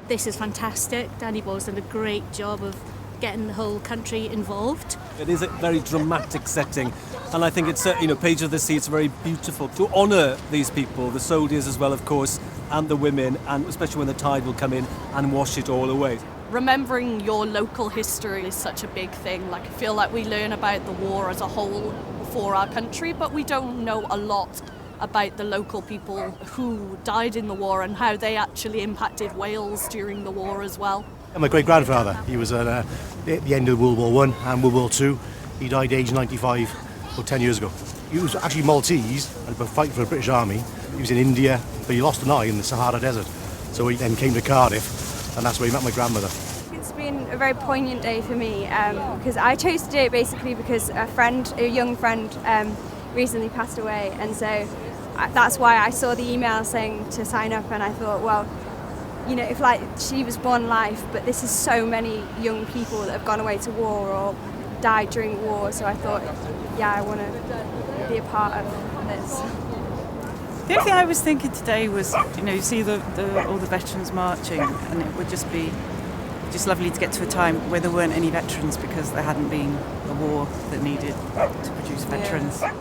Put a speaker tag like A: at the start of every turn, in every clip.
A: This is fantastic. Danny Boyle's done a great job of getting the whole country involved.
B: It is a very dramatic setting, and I think it's, Page of the Sea, it's very beautiful to honour these people, the soldiers as well, of course, and the women, and especially when the tide will come in and wash it all away.
C: Remembering your local history is such a big thing. Like, I feel like we learn about the war as a whole for our country, but we don't know a lot about the local people who died in the war and how they actually impacted Wales during the war as well.
D: My great-grandfather, he was at the end of World War One and World War Two. He died aged 95, about 10 years ago. He was actually Maltese and fighting for the British Army. He was in India, but he lost an eye in the Sahara Desert. So he then came to Cardiff, and that's where he met my grandmother.
E: It's been a very poignant day for me because I chose to do it basically because a young friend, recently passed away, and so that's why I saw the email saying to sign up, and I thought, well, if like she was one life, but this is so many young people that have gone away to war or died during war, so I thought, I want to be a part of this.
F: The only thing I was thinking today was, you see all the veterans marching, and it would just be just lovely to get to a time where there weren't any veterans because there hadn't been a war that needed to produce veterans.
E: Yeah.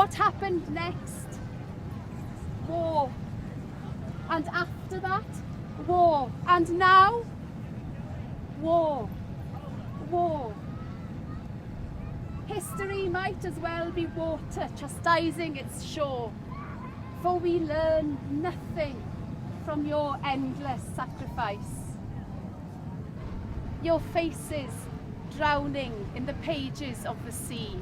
G: What happened next? War. And after that, war. And now, war. War. History might as well be water chastising its shore, for we learn nothing from your endless sacrifice. Your faces drowning in the pages of the sea,